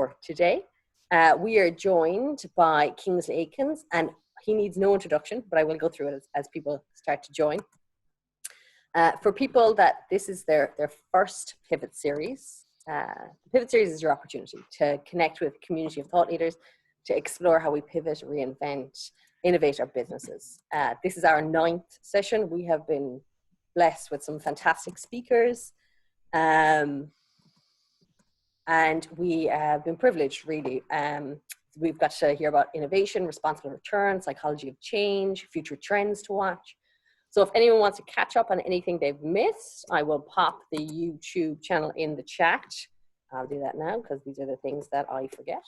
for today. We are joined by Kingsley Aikins, and he needs no introduction, but I will go through it as people start to join. For people that this is their first Pivot series, the Pivot series is your opportunity to connect with a community of thought leaders, to explore how we pivot, reinvent, innovate our businesses. This is our 9th session. We have been blessed with some fantastic speakers, and we have been privileged, really. We've got to hear about innovation, responsible return, psychology of change, future trends to watch. So if anyone wants to catch up on anything they've missed, I will pop the YouTube channel in the chat. I'll do that now because these are the things that I forget.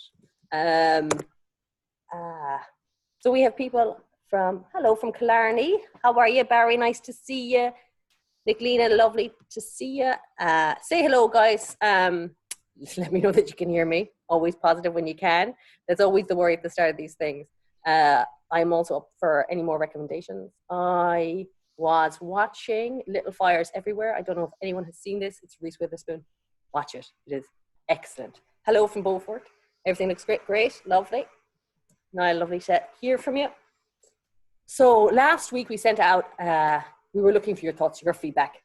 So we have people from Killarney. How are you, Barry? Nice to see you. Nicolina, lovely to see you. Say hello, guys. Just let me know that you can hear me. Always positive when you can. That's always the worry at the start of these things. I'm also up for any more recommendations. I was watching Little Fires Everywhere. I don't know if anyone has seen this. It's Reese Witherspoon. Watch it. It is excellent. Hello from Beaufort. Everything looks great. Lovely. Niall, lovely to hear from you. So last week we sent out, we were looking for your thoughts, your feedback,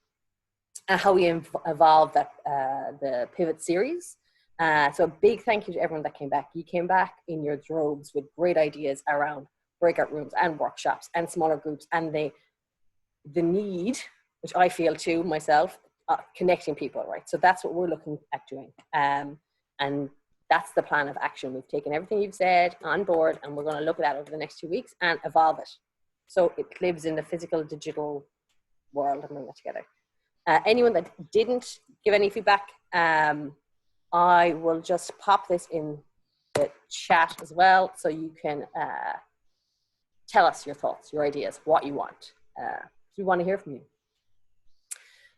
how we evolved the Pivot series. So a big thank you to everyone that came back. You came back in your droves with great ideas around breakout rooms and workshops and smaller groups, and the need, which I feel too myself, connecting people, right? So that's what we're looking at doing. And that's the plan of action. We've taken everything you've said on board, and we're going to look at that over the next 2 weeks and evolve it. So it lives in the physical, digital world and bring that together. Anyone that didn't give any feedback, I will just pop this in the chat as well, so you can tell us your thoughts, your ideas, what you want. We want to hear from you.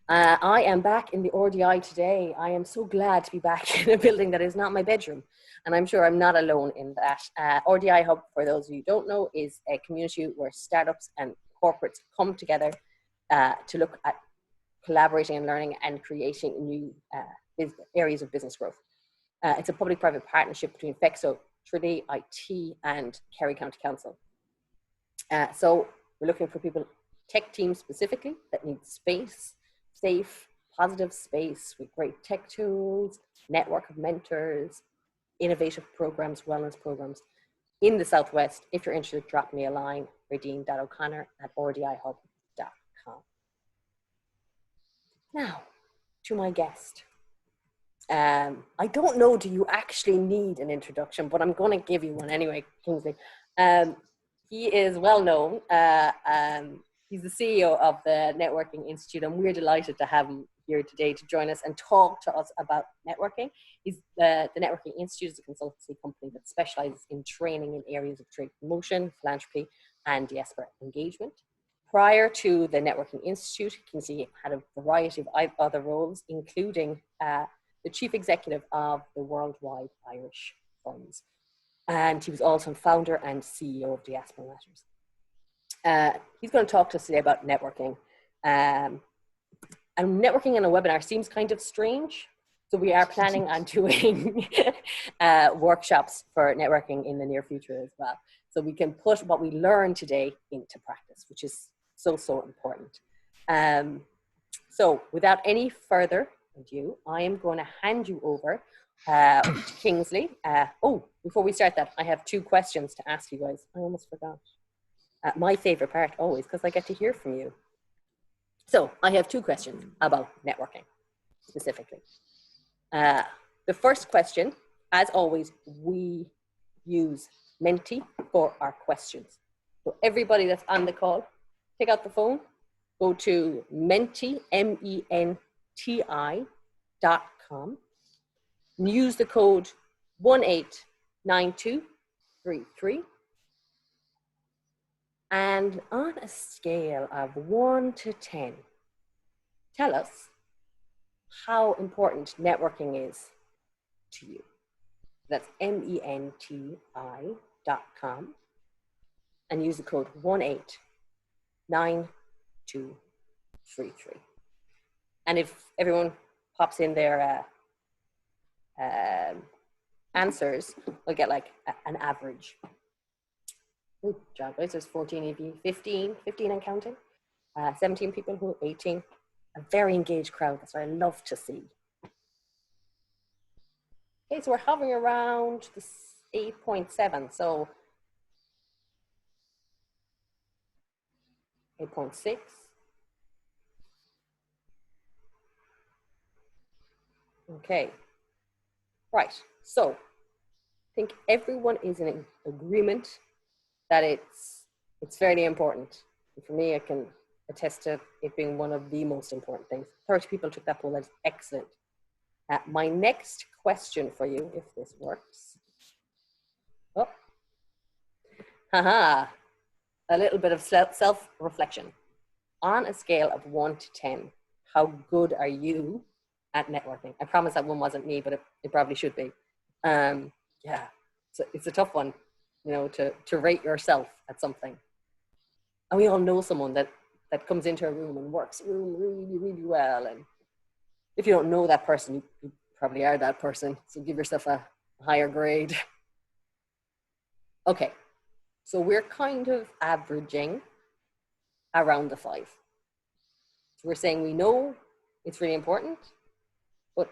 I am back in the RDI today. I am so glad to be back in a building that is not my bedroom, and I'm sure I'm not alone in that. RDI Hub, for those of you who don't know, is a community where startups and corporates come together to look at collaborating and learning and creating new areas of business growth. It's a public-private partnership between FEXO, Tralee IT, and Kerry County Council. So we're looking for people, tech teams specifically, that need space, safe, positive space with great tech tools, network of mentors, innovative programs, wellness programs in the Southwest. If you're interested, drop me a line, radine.o'connor@rdihub.com. Now, to my guest. I don't know, do you actually need an introduction, but I'm going to give you one anyway, Kingsley. He is well known. He's the CEO of the Networking Institute, and we're delighted to have him here today to join us and talk to us about networking. The Networking Institute is a consultancy company that specializes in training in areas of trade promotion, philanthropy, and diaspora engagement. Prior to the Networking Institute, Kingsley had a variety of other roles, including the chief executive of the Worldwide Irish Funds. And he was also founder and CEO of Diaspora Matters. He's going to talk to us today about networking. And networking in a webinar seems kind of strange. So we are planning on doing workshops for networking in the near future as well. So we can put what we learned today into practice, which is so important. So without any further ado, I am going to hand you over to Kingsley. Before we start that, I have 2 questions to ask you guys. I almost forgot. My favorite part always, because I get to hear from you. So I have 2 questions about networking specifically. The first question, as always, we use Menti for our questions. So everybody that's on the call, pick out the phone, go to Menti, MENTI.com, and use the code 189233. And on a scale of 1 to 10, tell us how important networking is to you. That's MENTI.com, and use the code 189233. And if everyone pops in their answers will get like an average. Good job, guys. There's 14 of you, 15 and counting. 17 people who 18. A very engaged crowd. That's what I love to see. Okay, so we're hovering around the 8.7. So 8.6. Okay. Right. So I think everyone is in agreement that it's fairly important. And for me, I can attest to it being one of the most important things. 30 people took that poll. That's excellent. My next question for you, if this works. Oh, haha. A little bit of self-reflection. On a scale of 1 to 10, how good are you at networking? I promise that one wasn't me, but it probably should be. Yeah, it's a tough one, you know, to rate yourself at something. And we all know someone that comes into a room and works really, really well. And if you don't know that person, you probably are that person. So give yourself a higher grade. Okay, so we're kind of averaging around the 5. So we're saying we know it's really important, but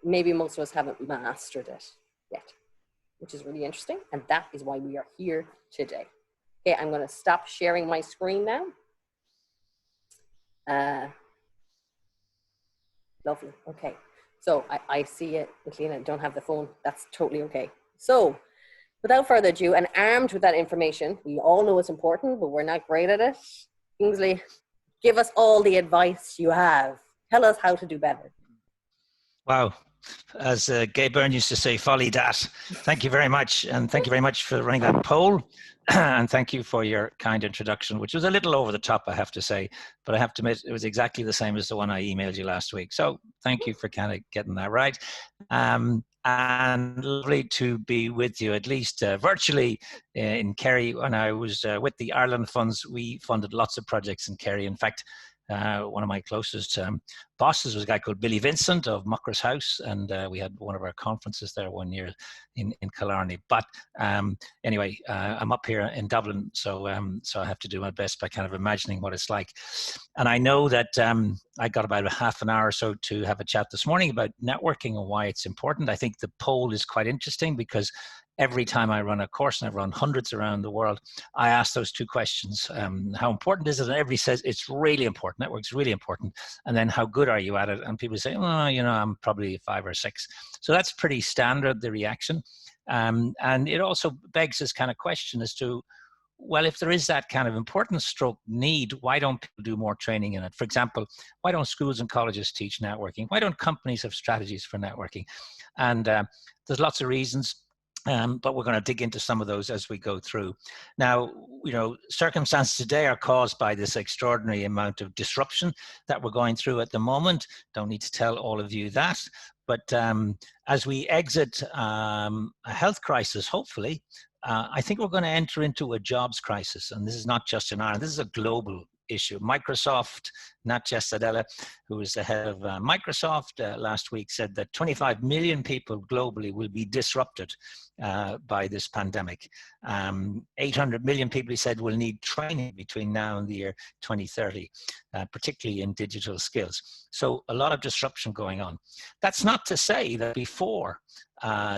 maybe most of us haven't mastered it yet, which is really interesting. And that is why we are here today. Okay, I'm going to stop sharing my screen now. Lovely. Okay, so I see it, McLean, don't have the phone. That's totally okay. So without further ado, and armed with that information, we all know it's important, but we're not great at it. Kingsley, give us all the advice you have. Tell us how to do better. Wow. As Gay Byrne used to say, folly dat. Thank you very much. And thank you very much for running that poll. And thank you for your kind introduction, which was a little over the top, I have to say. But I have to admit, it was exactly the same as the one I emailed you last week. So thank you for kind of getting that right. And lovely to be with you, at least virtually in Kerry. When I was with the Ireland Funds, we funded lots of projects in Kerry. In fact, one of my closest bosses was a guy called Billy Vincent of Mucker's House, and we had one of our conferences there one year in Killarney. But anyway, I'm up here in Dublin, so so I have to do my best by kind of imagining what it's like. And I know that I got about a half an hour or so to have a chat this morning about networking and why it's important. I think the poll is quite interesting because every time I run a course, and I've run hundreds around the world, I ask those two questions. How important is it? And everybody says it's really important. Network's really important. And then how good are you at it? And people say, well, you know, I'm probably 5 or 6. So that's pretty standard, the reaction. And it also begs this kind of question as to, well, if there is that kind of importance stroke need, why don't people do more training in it? For example, why don't schools and colleges teach networking? Why don't companies have strategies for networking? And there's lots of reasons. But we're going to dig into some of those as we go through. Now, you know, circumstances today are caused by this extraordinary amount of disruption that we're going through at the moment. Don't need to tell all of you that. But as we exit a health crisis, hopefully, I think we're going to enter into a jobs crisis. And this is not just in Ireland. This is a global issue. Microsoft, Natya Sadella, who is the head of Microsoft, last week said that 25 million people globally will be disrupted by this pandemic. 800 million people, he said, will need training between now and the year 2030, particularly in digital skills. So a lot of disruption going on. That's not to say that before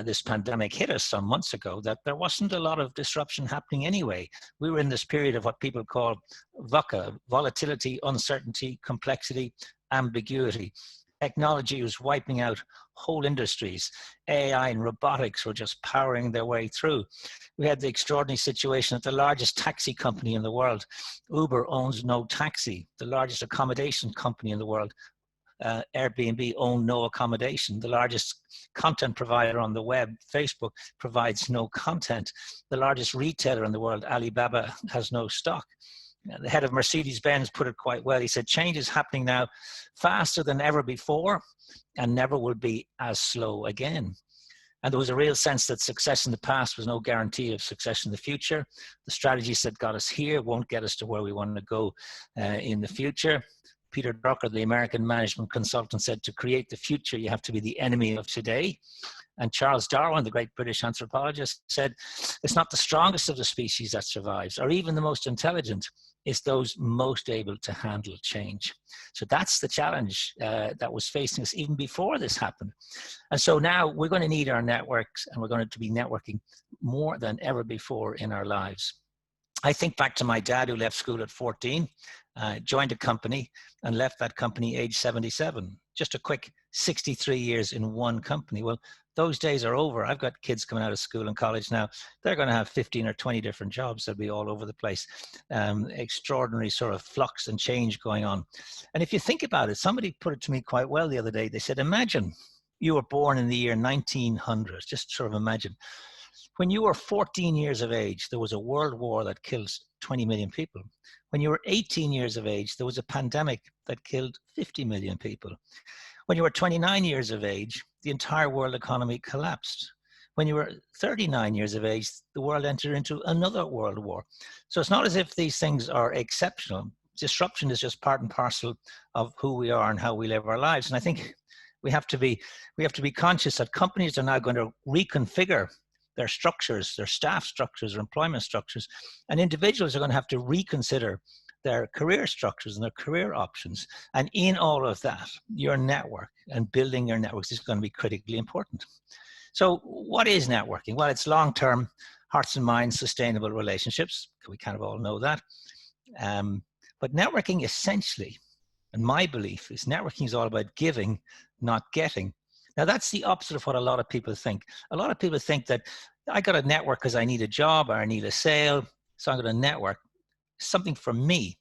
this pandemic hit us some months ago, that there wasn't a lot of disruption happening anyway. We were in this period of what people call VUCA, volatility, uncertainty, complexity, ambiguity. Technology was wiping out whole industries. AI and robotics were just powering their way through. We had the extraordinary situation that the largest taxi company in the world, Uber, owns no taxi. The largest accommodation company in the world, Airbnb, own no accommodation. The largest content provider on the web, Facebook, provides no content. The largest retailer in the world, Alibaba, has no stock. The head of Mercedes-Benz put it quite well. He said, change is happening now faster than ever before and never will be as slow again. And there was a real sense that success in the past was no guarantee of success in the future. The strategies that got us here won't get us to where we want to go in the future. Peter Drucker, the American management consultant, said to create the future, you have to be the enemy of today. And Charles Darwin, the great British anthropologist, said it's not the strongest of the species that survives, or even the most intelligent. It's those most able to handle change. So that's the challenge that was facing us even before this happened. And so now we're going to need our networks, and we're going to be networking more than ever before in our lives. I think back to my dad, who left school at 14, joined a company and left that company age 77. Just a quick 63 years in one company. Well, those days are over. I've got kids coming out of school and college now. They're going to have 15 or 20 different jobs. They'll be all over the place. Extraordinary sort of flux and change going on. And if you think about it, somebody put it to me quite well the other day. They said, imagine you were born in the year 1900. Just sort of imagine. When you were 14 years of age, there was a world war that killed 20 million people. When you were 18 years of age, there was a pandemic that killed 50 million people. When you were 29 years of age, the entire world economy collapsed. When you were 39 years of age, the world entered into another world war. So it's not as if these things are exceptional. Disruption is just part and parcel of who we are and how we live our lives. And I think we have to be conscious that companies are now going to reconfigure their structures, their staff structures, their employment structures, and individuals are going to have to reconsider their career structures and their career options. And in all of that, your network and building your networks is going to be critically important. So what is networking? Well, it's long-term, hearts and minds, sustainable relationships. We kind of all know that. But networking essentially, and my belief is networking is all about giving, not getting. Now, that's the opposite of what a lot of people think. A lot of people think that I got to network because I need a job or I need a sale, so I'm going to network something for me.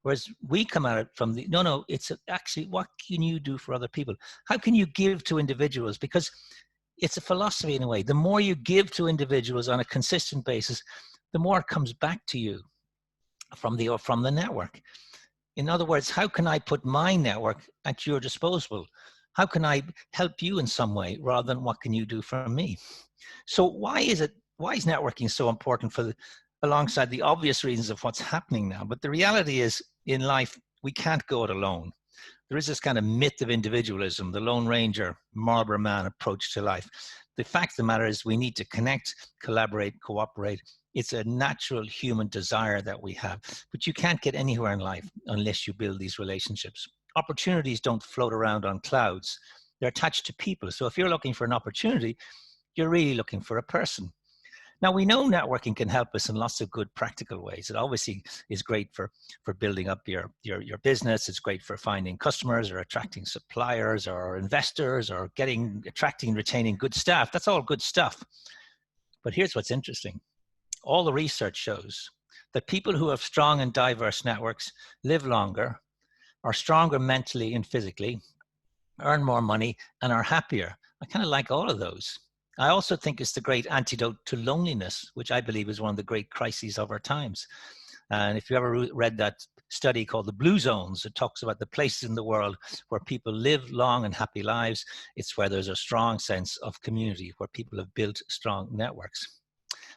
Whereas we come at it from the, no, it's actually what can you do for other people? How can you give to individuals? Because it's a philosophy in a way. The more you give to individuals on a consistent basis, the more it comes back to you from the network. In other words, how can I put my network at your disposal? How can I help you in some way rather than what can you do for me? So why is networking so important alongside the obvious reasons of what's happening now? But the reality is in life, we can't go it alone. There is this kind of myth of individualism, the Lone Ranger, Marlboro Man approach to life. The fact of the matter is we need to connect, collaborate, cooperate. It's a natural human desire that we have, but you can't get anywhere in life unless you build these relationships. Opportunities don't float around on clouds. They're attached to people. So if you're looking for an opportunity, you're really looking for a person. Now, we know networking can help us in lots of good practical ways. It obviously is great for building up your business. It's great for finding customers or attracting suppliers or investors or attracting and retaining good staff. That's all good stuff. But here's what's interesting. All the research shows that people who have strong and diverse networks live longer, are stronger mentally and physically, earn more money, and are happier. I kind of like all of those. I also think it's the great antidote to loneliness, which I believe is one of the great crises of our times. And if you ever read that study called the Blue Zones, it talks about the places in the world where people live long and happy lives. It's where there's a strong sense of community, where people have built strong networks.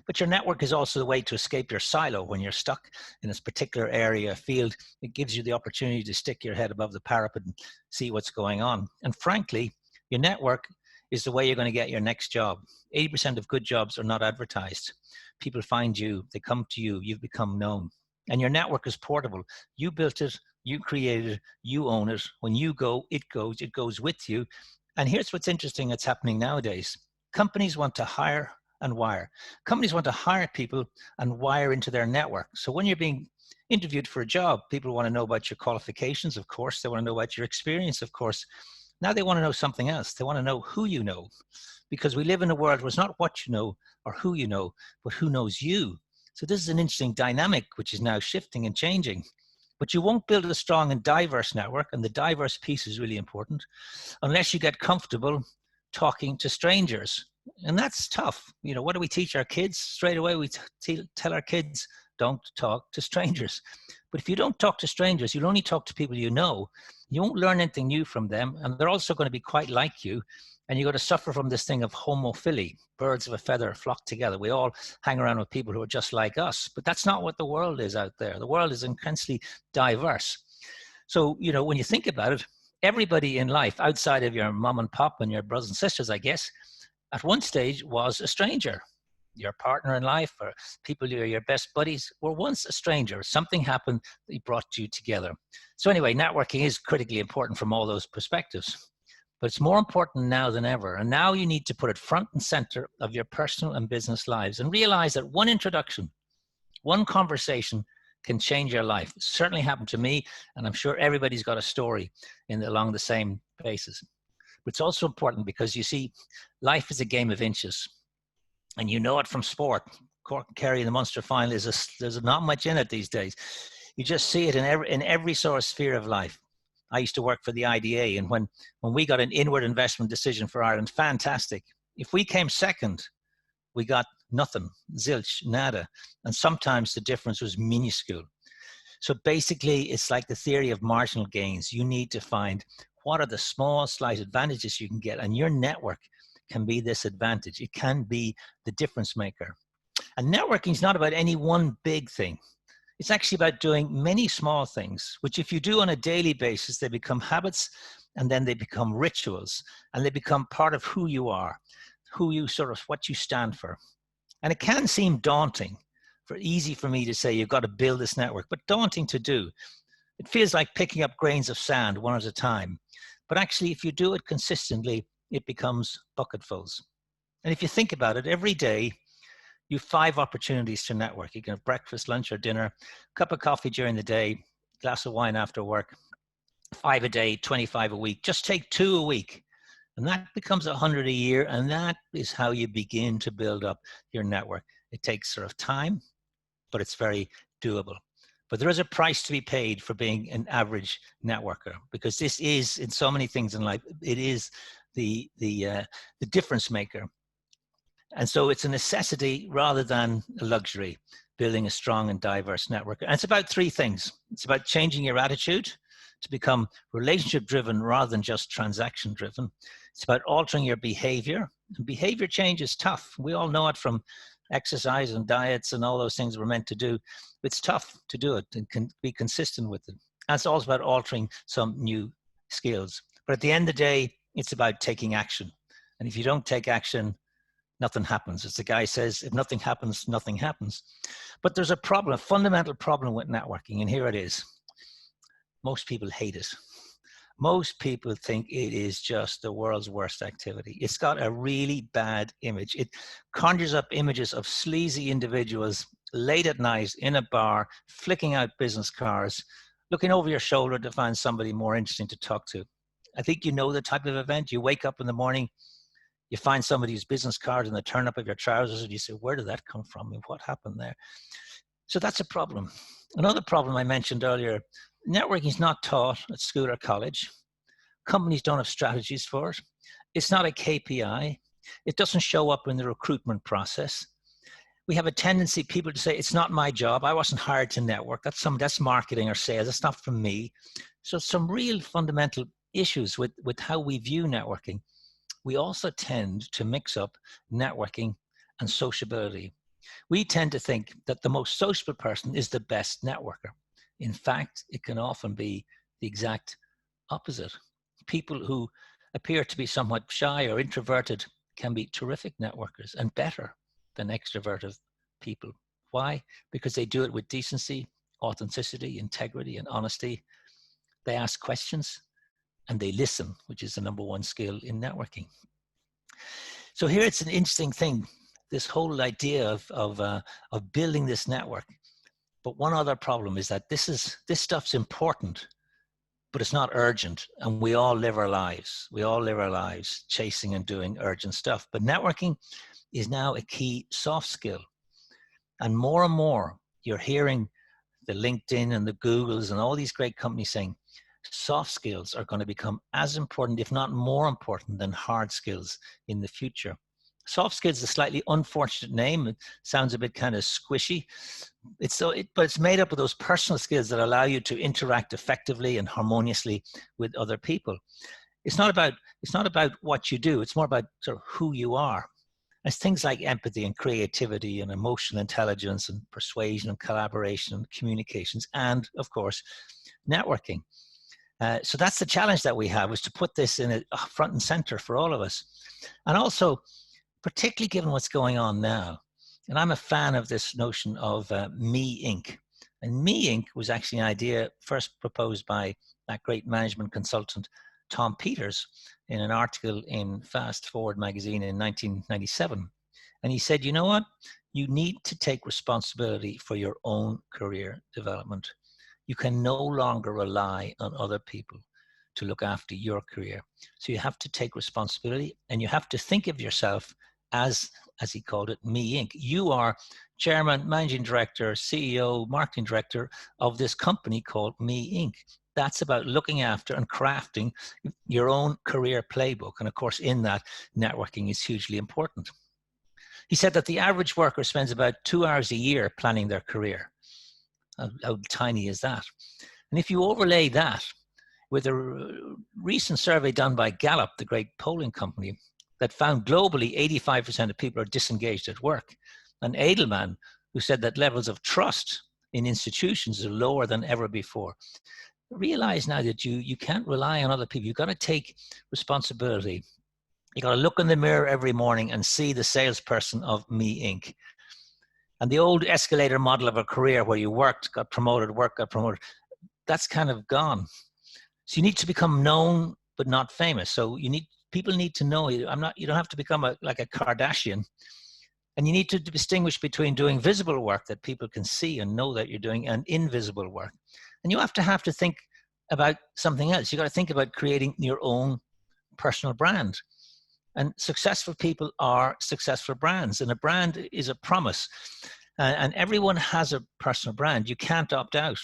But your network is also the way to escape your silo when you're stuck in this particular area, field. It gives you the opportunity to stick your head above the parapet and see what's going on. And frankly, your network is the way you're going to get your next job. 80% of good jobs are not advertised. People find you, they come to you, you've become known. And your network is portable. You built it, you created it, you own it. When you go, it goes with you. And here's what's interesting that's happening nowadays. Companies want to hire and wire. Companies want to hire people and wire into their network. So when you're being interviewed for a job, people want to know about your qualifications, of course. They want to know about your experience, of course. Now they want to know something else. They want to know who you know, because we live in a world where it's not what you know or who you know, but who knows you. So this is an interesting dynamic which is now shifting and changing. But you won't build a strong and diverse network, and the diverse piece is really important, unless you get comfortable talking to strangers. And that's tough. You know, what do we teach our kids? Straight away, we tell our kids, don't talk to strangers. But if you don't talk to strangers, you'll only talk to people you know. You won't learn anything new from them. And they're also going to be quite like you. And you're going to suffer from this thing of homophily. Birds of a feather flock together. We all hang around with people who are just like us. But that's not what the world is out there. The world is intensely diverse. So, you know, when you think about it, everybody in life, outside of your mom and pop and your brothers and sisters, I guess, at one stage was a stranger. Your partner in life or people who are your best buddies were once a stranger. Something happened that brought you together. So anyway, networking is critically important from all those perspectives, but it's more important now than ever. And now you need to put it front and center of your personal and business lives and realize that one introduction, one conversation can change your life. It certainly happened to me, and I'm sure everybody's got a story along the same basis. But it's also important because you see, life is a game of inches. And you know it from sport. Cork and Kerry in the Munster final there's not much in it these days. You just see it in every sort of sphere of life. I used to work for the IDA, and when we got an inward investment decision for Ireland, fantastic. If we came second, we got nothing, zilch, nada. And sometimes the difference was minuscule. So basically, it's like the theory of marginal gains. You need to find what are the small, slight advantages you can get, and your network can be this advantage. It can be the difference maker. And networking is not about any one big thing. It's actually about doing many small things, which if you do on a daily basis, they become habits, and then they become rituals, and they become part of who you are, what you stand for. And it can seem daunting, easy for me to say you've got to build this network, but daunting to do. It feels like picking up grains of sand one at a time. But actually, if you do it consistently, it becomes bucketfuls. And if you think about it, every day, you have 5 opportunities to network. You can have breakfast, lunch, or dinner, cup of coffee during the day, glass of wine after work, 5 a day, 25 a week. Just take 2 a week. And that becomes 100 a year. And that is how you begin to build up your network. It takes sort of time, but it's very doable. But there is a price to be paid for being an average networker, because this is, in so many things in life, it is the difference maker. And so it's a necessity rather than a luxury, building a strong and diverse network. And it's about 3 things. It's about changing your attitude to become relationship driven rather than just transaction driven. It's about altering your behavior. And behavior change is tough. We all know it from exercise and diets and all those things we're meant to do. It's tough to do it and can be consistent with it. And it's also about altering some new skills. But at the end of the day, it's about taking action. And if you don't take action, nothing happens. As the guy says, if nothing happens, nothing happens. But there's a problem, a fundamental problem with networking, and here it is. Most people hate it. Most people think it is just the world's worst activity. It's got a really bad image. It conjures up images of sleazy individuals late at night in a bar, flicking out business cards, looking over your shoulder to find somebody more interesting to talk to. I think you know the type of event. You wake up in the morning, you find somebody's business card in the turn up of your trousers, and you say, where did that come from? And what happened there? So that's a problem. Another problem I mentioned earlier, networking is not taught at school or college. Companies don't have strategies for it. It's not a KPI. It doesn't show up in the recruitment process. We have a tendency, people to say, it's not my job. I wasn't hired to network. That's marketing or sales. That's not from me. So some real fundamental issues with how we view networking. We also tend to mix up networking and sociability. We tend to think that the most sociable person is the best networker. In fact, it can often be the exact opposite. People who appear to be somewhat shy or introverted can be terrific networkers and better than extroverted people. Why? Because they do it with decency, authenticity, integrity, and honesty. They ask questions and they listen, which is the #1 skill in networking. So here it's an interesting thing, this whole idea of building this network. But one other problem is that this stuff's important, but it's not urgent. And we all live our lives. We all live our lives chasing and doing urgent stuff. But networking is now a key soft skill. And more, you're hearing the LinkedIn and the Googles and all these great companies saying, soft skills are going to become as important, if not more important, than hard skills in the future. Soft skills is a slightly unfortunate name. It sounds a bit kind of squishy. But it's made up of those personal skills that allow you to interact effectively and harmoniously with other people. It's not about what you do. It's more about sort of who you are. It's things like empathy and creativity and emotional intelligence and persuasion and collaboration and communications and, of course, networking. So that's the challenge that we have, is to put this in a front and center for all of us. And also, particularly given what's going on now. And I'm a fan of this notion of Me Inc. And Me Inc. was actually an idea first proposed by that great management consultant, Tom Peters, in an article in Fast Forward magazine in 1997. And he said, you know what? You need to take responsibility for your own career development. You can no longer rely on other people to look after your career. So you have to take responsibility, and you have to think of yourself as he called it, Me Inc. You are chairman, managing director, CEO, marketing director of this company called Me Inc. That's about looking after and crafting your own career playbook. And of course, in that, networking is hugely important. He said that the average worker spends about 2 hours a year planning their career. How tiny is that? And if you overlay that with a recent survey done by Gallup, the great polling company, that found globally 85% of people are disengaged at work, and Edelman, who said that levels of trust in institutions are lower than ever before. Realize now that you can't rely on other people. You've got to take responsibility. You got to look in the mirror every morning and see the salesperson of Me Inc. And the old escalator model of a career where you worked, got promoted, that's kind of gone. So you need to become known but not famous. So people need to know you. You don't have to become like a Kardashian. And you need to distinguish between doing visible work that people can see and know that you're doing, and invisible work. And you have to think about something else. You got to think about creating your own personal brand. And successful people are successful brands, and a brand is a promise. And everyone has a personal brand. You can't opt out.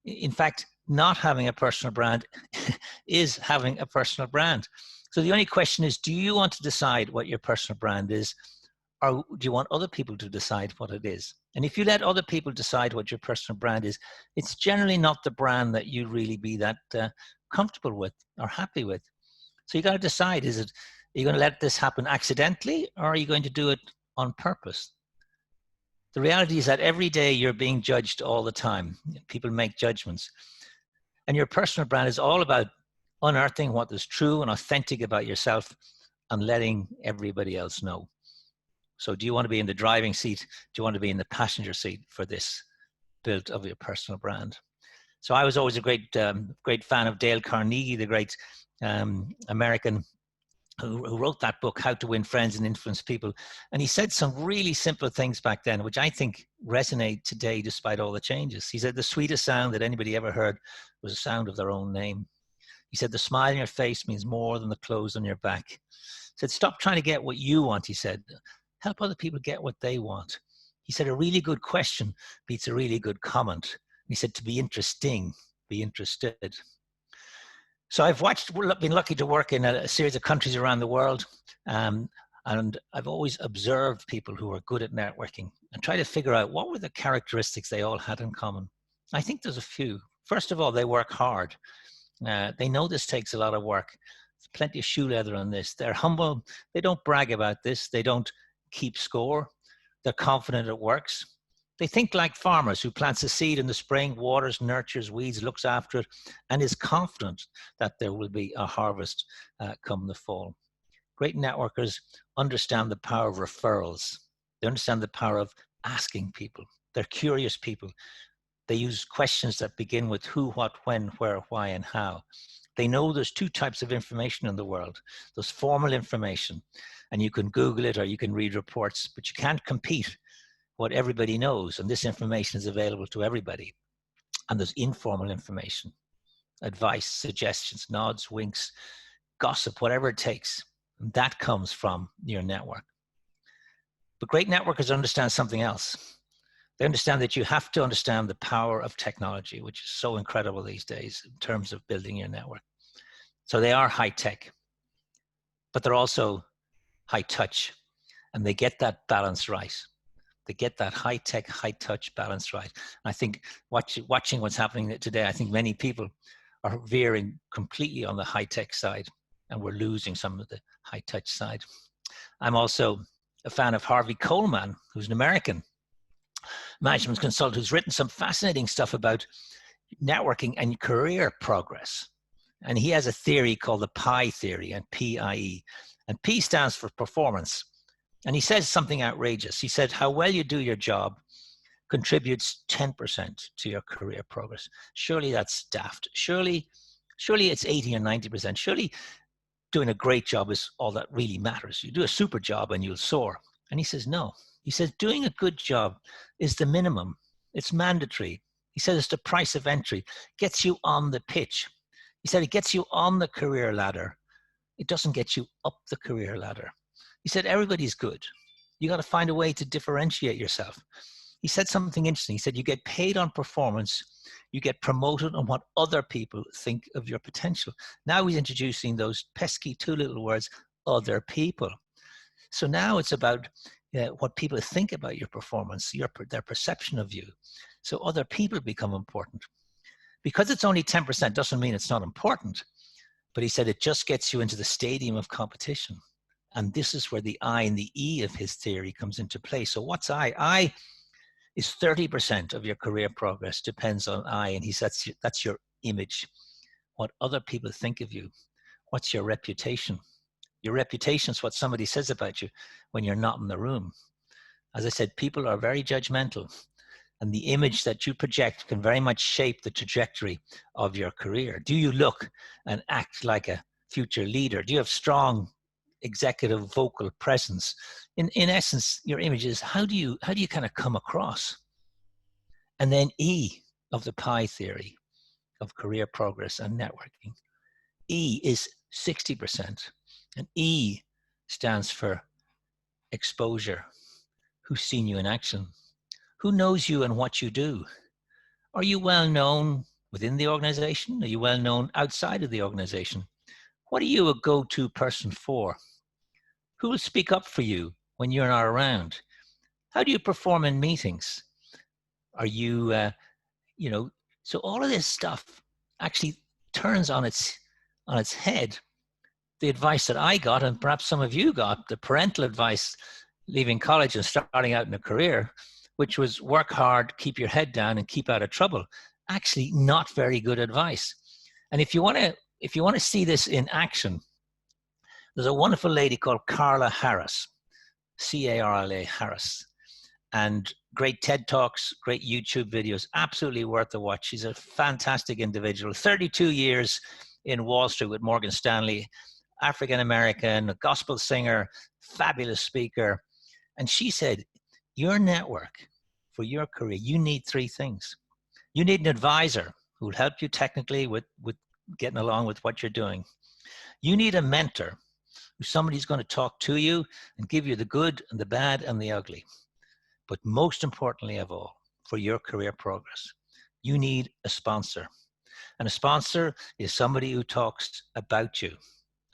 In fact, not having a personal brand is having a personal brand. So the only question is, do you want to decide what your personal brand is, or do you want other people to decide what it is? And if you let other people decide what your personal brand is, it's generally not the brand that you really be that comfortable with or happy with. So you got to decide, are you going to let this happen accidentally, or are you going to do it on purpose? The reality is that every day you're being judged all the time. People make judgments. And your personal brand is all about unearthing what is true and authentic about yourself and letting everybody else know. So do you want to be in the driving seat? Do you want to be in the passenger seat for this build of your personal brand? So I was always a great fan of Dale Carnegie, the great American who wrote that book, How to Win Friends and Influence People. And he said some really simple things back then, which I think resonate today despite all the changes. He said the sweetest sound that anybody ever heard was the sound of their own name. He said the smile on your face means more than the clothes on your back. He said, stop trying to get what you want, he said. Help other people get what they want. He said, a really good question beats a really good comment. He said, to be interesting, be interested. So I've been lucky to work in a series of countries around the world. And I've always observed people who are good at networking and try to figure out what were the characteristics they all had in common. I think there's a few. First of all, they work hard. They know this takes a lot of work. There's plenty of shoe leather on this. They're humble. They don't brag about this. They don't keep score. They're confident it works. They think like farmers who plants a seed in the spring, waters, nurtures, weeds, looks after it, and is confident that there will be a harvest come the fall. Great networkers understand the power of referrals. They understand the power of asking people. They're curious people. They use questions that begin with who, what, when, where, why, and how. They know there's two types of information in the world. There's formal information, and you can Google it or you can read reports, but you can't compete what everybody knows, and this information is available to everybody. And there's informal information, advice, suggestions, nods, winks, gossip, whatever it takes. And that comes from your network. But great networkers understand something else. They understand that you have to understand the power of technology, which is so incredible these days in terms of building your network. So they are high tech, but they're also high touch, and they get that balance right. They get that high tech, high touch balance right. I think watching what's happening today, I think many people are veering completely on the high tech side, and we're losing some of the high touch side. I'm also a fan of Harvey Coleman, who's an American management consultant who's written some fascinating stuff about networking and career progress. And he has a theory called the PI theory, and PIE. And P stands for performance. And he says something outrageous. He said, how well you do your job contributes 10% to your career progress. Surely that's daft. Surely it's 80 or 90%. Surely doing a great job is all that really matters. You do a super job and you'll soar. And he says, no. He says, doing a good job is the minimum. It's mandatory. He says it's the price of entry. Gets you on the pitch. He said it gets you on the career ladder. It doesn't get you up the career ladder. He said, everybody's good. You got to find a way to differentiate yourself. He said something interesting. He said, you get paid on performance. You get promoted on what other people think of your potential. Now he's introducing those pesky two little words, other people. So now it's about what people think about your performance, their perception of you. So other people become important. Because it's only 10% doesn't mean it's not important. But he said it just gets you into the stadium of competition. And this is where the I and the E of his theory comes into play. So what's I? I is 30% of your career progress depends on I. And he says that's your image, what other people think of you. What's your reputation? Your reputation is what somebody says about you when you're not in the room. As I said, people are very judgmental. And the image that you project can very much shape the trajectory of your career. Do you look and act like a future leader? Do you have strong executive vocal presence? In essence, your image is how do you kind of come across? And then E of the pie theory of career progress and networking. E is 60%. And E stands for exposure. Who's seen you in action? Who knows you and what you do? Are you well known within the organization? Are you well known outside of the organization? What are you a go-to person for? Who will speak up for you when you're not around? How do you perform in meetings? Are you, so all of this stuff actually turns on its head the advice that I got, and perhaps some of you got, the parental advice leaving college and starting out in a career, which was work hard, keep your head down, and keep out of trouble. Actually, not very good advice. And if you want to see this in action, there's a wonderful lady called Carla Harris, C-A-R-L-A Harris, and great TED Talks, great YouTube videos, absolutely worth a watch. She's a fantastic individual, 32 years in Wall Street with Morgan Stanley, African-American, a gospel singer, fabulous speaker. And she said, your network for your career, you need three things. You need an advisor who will help you technically with getting along with what you're doing. You need a mentor, who's somebody who's going to talk to you and give you the good and the bad and the ugly. But most importantly of all, for your career progress, you need a sponsor. And a sponsor is somebody who talks about you.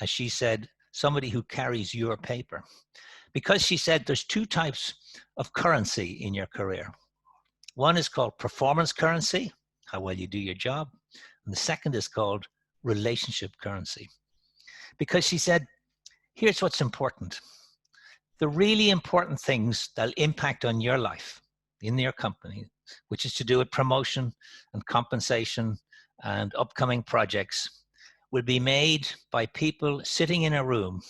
As she said, somebody who carries your paper. Because she said there's two types of currency in your career. One is called performance currency, how well you do your job. And the second is called relationship currency. Because she said, here's what's important. The really important things that'll impact on your life in your company, which is to do with promotion and compensation and upcoming projects, will be made by people sitting in a room,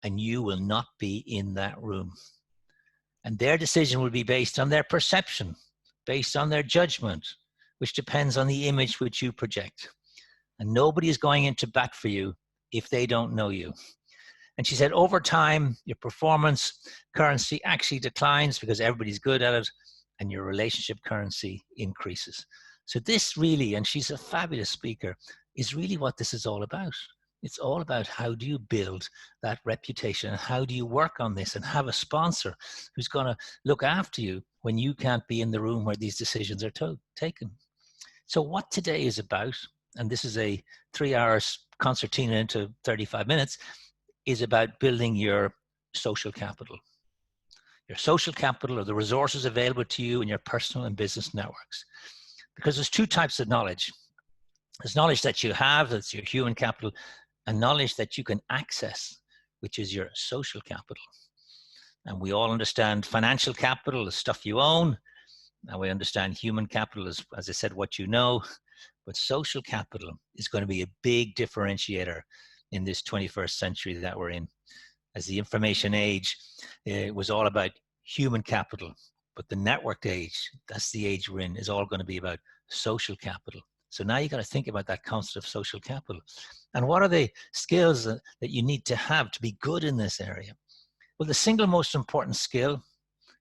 and you will not be in that room. And their decision will be based on their perception, based on their judgment, which depends on the image which you project. And nobody is going into bat for you if they don't know you. And she said, over time, your performance currency actually declines because everybody's good at it, and your relationship currency increases. So this really, and she's a fabulous speaker, is really what this is all about. It's all about how do you build that reputation, and how do you work on this and have a sponsor who's going to look after you when you can't be in the room where these decisions are taken. So what today is about, and this is a 3 hours concertina into 35 minutes, is about building your social capital. Your social capital are the resources available to you in your personal and business networks. Because there's two types of knowledge. There's knowledge that you have, that's your human capital, and knowledge that you can access, which is your social capital. And we all understand financial capital is stuff you own. Now we understand human capital is, as I said, what you know. But social capital is going to be a big differentiator in this 21st century that we're in. as the information age was all about human capital. But the networked age, that's the age we're in, is all going to be about social capital. So now you got to think about that concept of social capital. And what are the skills that you need to have to be good in this area? Well, the single most important skill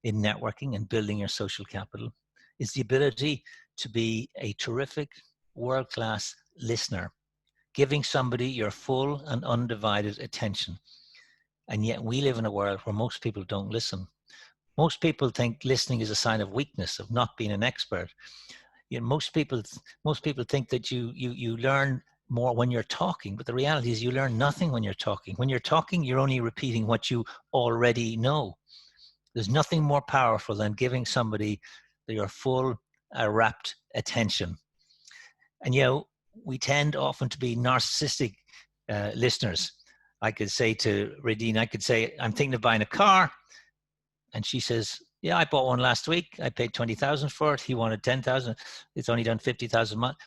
in networking and building your social capital is the ability to be a terrific, world-class listener, giving somebody your full and undivided attention. And yet we live in a world where most people don't listen. Most people think listening is a sign of weakness, of not being an expert. You know, most people think that you learn more when you're talking, but the reality is you learn nothing when you're talking. When you're talking, you're only repeating what you already know. There's nothing more powerful than giving somebody your full, rapt attention. And, you know, we tend often to be narcissistic listeners. I could say to Radine, I could say, I'm thinking of buying a car. And she says, yeah, I bought one last week. I paid 20,000 for it. He wanted 10,000. It's only done 50,000 a month.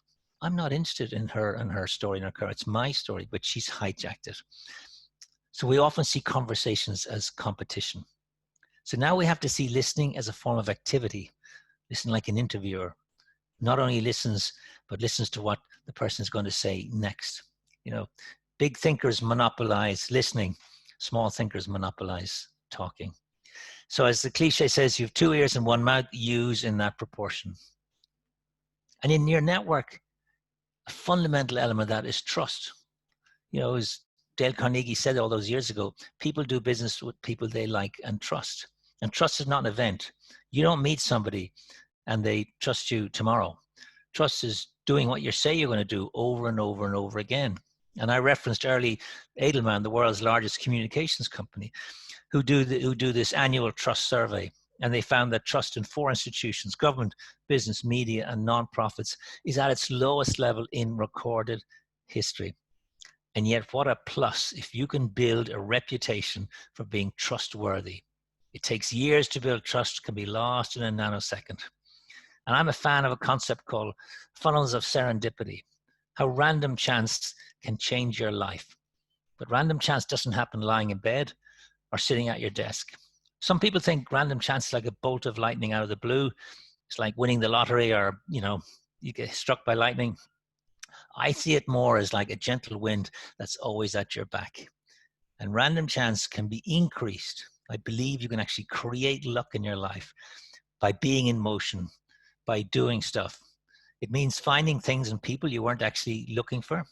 I'm not interested in her story, in her car. It's my story, but she's hijacked it. So we often see conversations as competition. So now we have to see listening as a form of activity. Listen like an interviewer. Not only listens, but listens to what the person is going to say next. You know, big thinkers monopolize listening. Small thinkers monopolize talking. So as the cliche says, you have 2 ears and 1 mouth, use in that proportion. And in your network, a fundamental element of that is trust. You know, as Dale Carnegie said all those years ago, people do business with people they like and trust. And trust is not an event. You don't meet somebody and they trust you tomorrow. Trust is doing what you say you're going to do over and over and over again. And I referenced early Edelman, the world's largest communications company, who do this annual trust survey. And they found that trust in 4 institutions, government, business, media, and nonprofits, is at its lowest level in recorded history. And yet what a plus if you can build a reputation for being trustworthy. It takes years to build trust, can be lost in a nanosecond. And I'm a fan of a concept called funnels of serendipity, how random chance can change your life. But random chance doesn't happen lying in bed or sitting at your desk. Some people think random chance is like a bolt of lightning out of the blue. It's like winning the lottery, or, you know, you get struck by lightning. I see it more as like a gentle wind that's always at your back. And random chance can be increased. I believe you can actually create luck in your life by being in motion, by doing stuff. It means finding things and people you weren't actually looking for.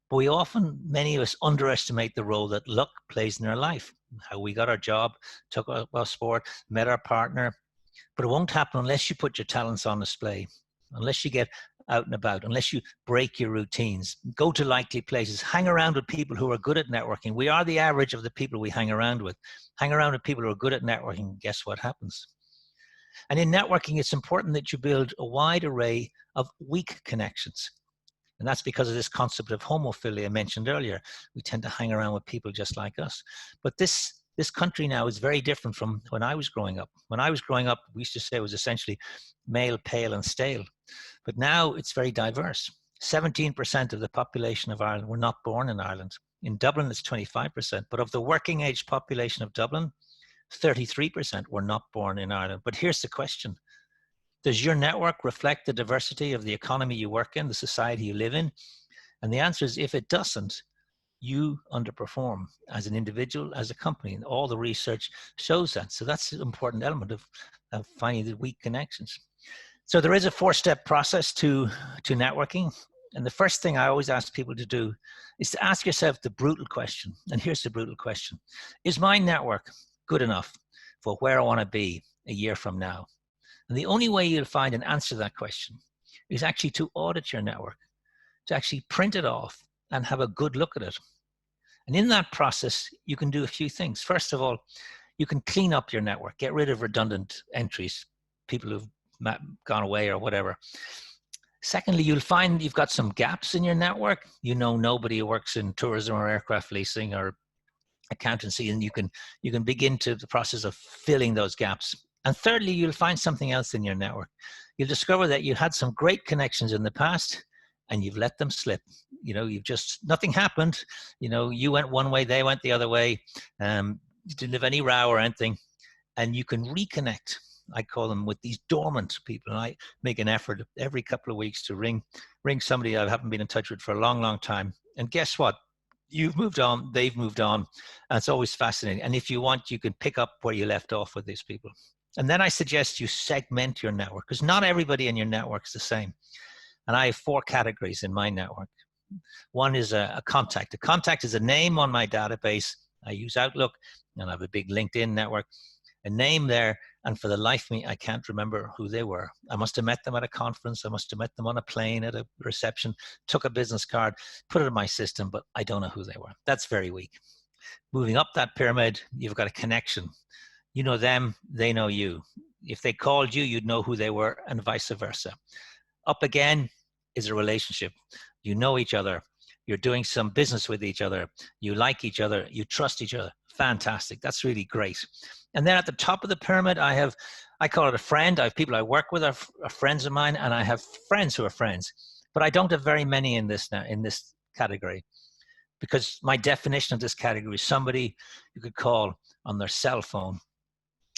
But we often, many of us, underestimate the role that luck plays in our life. How we got our job, took our sport, met our partner. But it won't happen unless you put your talents on display, unless you get out and about, unless you break your routines, go to likely places, hang around with people who are good at networking. We are the average of the people we hang around with. Hang around with people who are good at networking, guess what happens? And in networking, it's important that you build a wide array of weak connections. And that's because of this concept of homophilia I mentioned earlier. We tend to hang around with people just like us. But this country now is very different from when I was growing up. When I was growing up, we used to say it was essentially male, pale, and stale. But now it's very diverse. 17% of the population of Ireland were not born in Ireland. In Dublin, it's 25%. But of the working age population of Dublin, 33% were not born in Ireland. But here's the question. Does your network reflect the diversity of the economy you work in, the society you live in? And the answer is, if it doesn't, you underperform as an individual, as a company. And all the research shows that. So that's an important element of finding the weak connections. So there is a 4-step process to networking. And the first thing I always ask people to do is to ask yourself the brutal question. And here's the brutal question. Is my network good enough for where I want to be a year from now? And the only way you'll find an answer to that question is actually to audit your network, to actually print it off and have a good look at it. And in that process, you can do a few things. First of all, you can clean up your network, get rid of redundant entries, people who've gone away or whatever. Secondly, you'll find you've got some gaps in your network. You know nobody who works in tourism or aircraft leasing or accountancy, and you can begin to the process of filling those gaps. And thirdly, you'll find something else in your network. You'll discover that you had some great connections in the past and you've let them slip. You know, nothing happened. You know, you went one way, they went the other way. you didn't have any row or anything, and you can reconnect. I call them with these dormant people, and I make an effort every couple of weeks to ring somebody I haven't been in touch with for a long, long time. And guess what? You've moved on, they've moved on, and it's always fascinating. And if you want, you can pick up where you left off with these people. And then I suggest you segment your network, because not everybody in your network is the same. And I have 4 categories in my network. One is a contact. A contact is a name on my database. I use Outlook, and I have a big LinkedIn network. A name there, and for the life of me, I can't remember who they were. I must have met them at a conference. I must have met them on a plane at a reception, took a business card, put it in my system, but I don't know who they were. That's very weak. Moving up that pyramid, you've got a connection. You know them, they know you. If they called you, you'd know who they were, and vice versa. Up again is a relationship. You know each other. You're doing some business with each other. You like each other. You trust each other. Fantastic. That's really great. And then at the top of the pyramid, I call it a friend. I have people I work with are friends of mine, and I have friends who are friends. But I don't have very many in this category, because my definition of this category is somebody you could call on their cell phone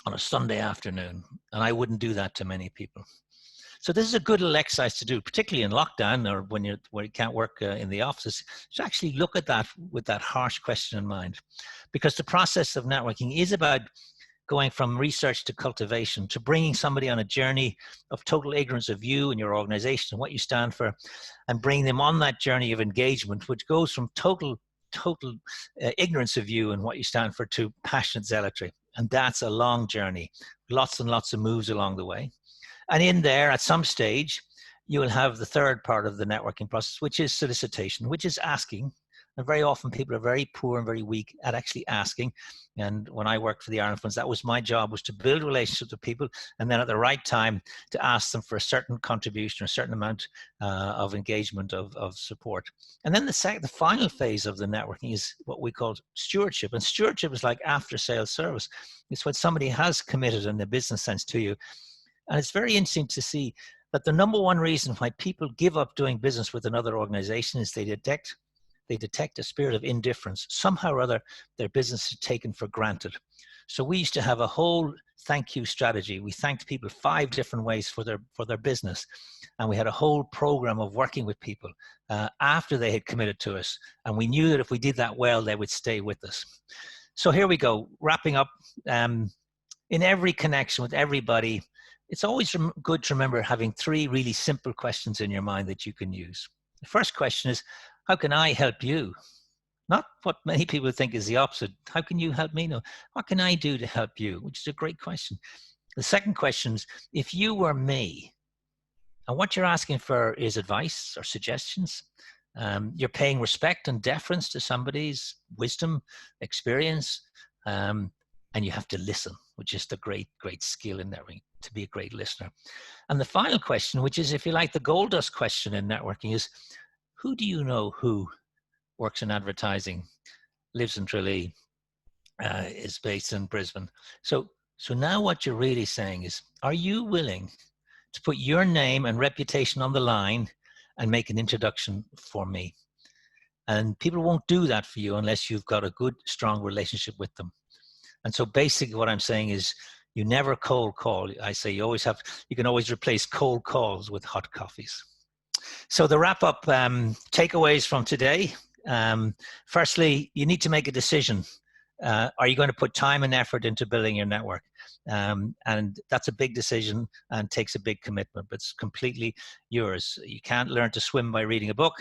on a Sunday afternoon. And I wouldn't do that to many people. So this is a good little exercise to do, particularly in lockdown or when you can't work in the offices, to actually look at that with that harsh question in mind. Because the process of networking is about going from research to cultivation, to bringing somebody on a journey of total ignorance of you and your organization and what you stand for, and bring them on that journey of engagement, which goes from total ignorance of you and what you stand for to passionate zealotry. And that's a long journey, lots and lots of moves along the way. And in there, at some stage, you will have the third part of the networking process, which is solicitation, which is asking. And very often people are very poor and very weak at actually asking. And when I worked for the Ireland Funds, that was my job, was to build relationships with people, and then at the right time to ask them for a certain contribution or a certain amount of engagement, of support. And then the final phase of the networking is what we call stewardship. And stewardship is like after-sales service. It's when somebody has committed in the business sense to you. And it's very interesting to see that the number one reason why people give up doing business with another organization is they detect a spirit of indifference. Somehow or other, their business is taken for granted. So we used to have a whole thank you strategy. We thanked people 5 different ways for their business. And we had a whole program of working with people after they had committed to us. And we knew that if we did that well, they would stay with us. So here we go, wrapping up. In every connection with everybody, it's always good to remember having 3 really simple questions in your mind that you can use. The first question is, how can I help you? Not what many people think is the opposite. How can you help me? No, what can I do to help you? Which is a great question. The second question is, if you were me, and what you're asking for is advice or suggestions, you're paying respect and deference to somebody's wisdom, experience, and you have to listen, which is the great skill in networking, to be a great listener. And the final question, which is, if you like, the gold dust question in networking, is, who do you know who works in advertising, lives in Tralee, is based in Brisbane? So now what you're really saying is, are you willing to put your name and reputation on the line and make an introduction for me? And people won't do that for you unless you've got a good, strong relationship with them. And so basically what I'm saying is, you never cold call. I say you can always replace cold calls with hot coffees. So the wrap up takeaways from today. Firstly, you need to make a decision. Are you going to put time and effort into building your network? And that's a big decision and takes a big commitment, but it's completely yours. You can't learn to swim by reading a book.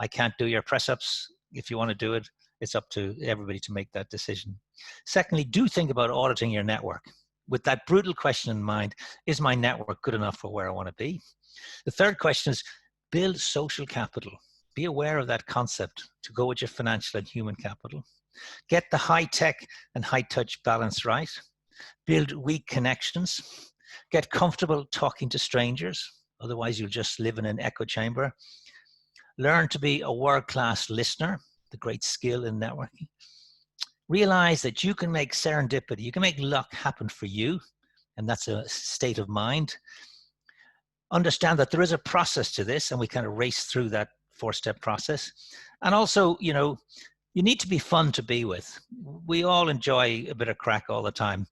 I can't do your press-ups. If you want to do it, it's up to everybody to make that decision. Secondly, do think about auditing your network with that brutal question in mind. Is my network good enough for where I want to be? The third question is, build social capital. Be aware of that concept to go with your financial and human capital. Get the high tech and high touch balance right. Build weak connections. Get comfortable talking to strangers. Otherwise, you'll just live in an echo chamber. Learn to be a world-class listener, the great skill in networking. Realize that you can make serendipity. You can make luck happen for you. And that's a state of mind. Understand that there is a process to this, and we kind of race through that 4-step process. And also, you need to be fun to be with. We all enjoy a bit of crack all the time.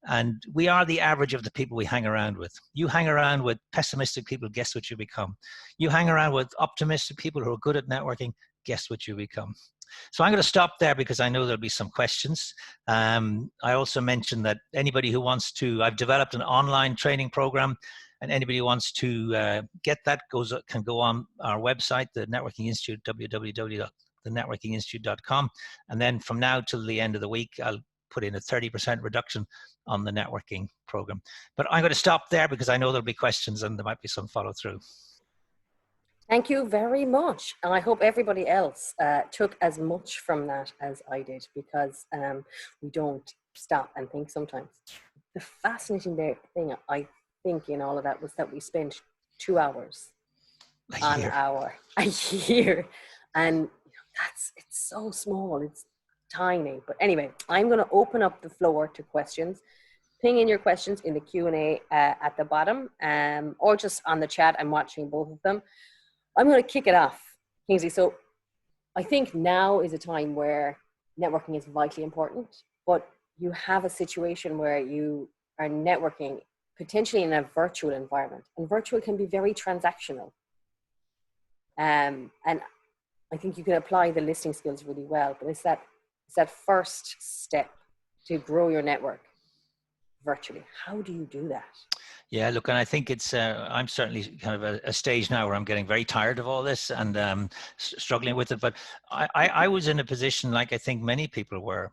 And we are the average of the people we hang around with. You hang around with pessimistic people, guess what you become. You hang around with optimistic people who are good at networking, guess what you become. So I'm going to stop there because I know there'll be some questions. I also mentioned that anybody who wants to, I've developed an online training program, and anybody who wants to get that can go on our website, the Networking Institute, www.thenetworkinginstitute.com. And then from now till the end of the week, I'll put in a 30% reduction on the networking program. But I'm going to stop there because I know there'll be questions and there might be some follow through. Thank you very much. And I hope everybody else took as much from that as I did, because we don't stop and think sometimes. The fascinating thing I think in all of that was that we spent 2 hours a year. And it's so small, it's tiny. But anyway, I'm going to open up the floor to questions. Ping in your questions in the Q&A at the bottom, or just on the chat. I'm watching both of them. I'm going to kick it off, Kingsley. So I think now is a time where networking is vitally important, but you have a situation where you are networking potentially in a virtual environment, and virtual can be very transactional. And I think you can apply the listening skills really well, but it's that first step to grow your network virtually. How do you do that? Yeah, look, and I think it's, I'm certainly kind of a stage now where I'm getting very tired of all this and struggling with it. But I was in a position, like I think many people were,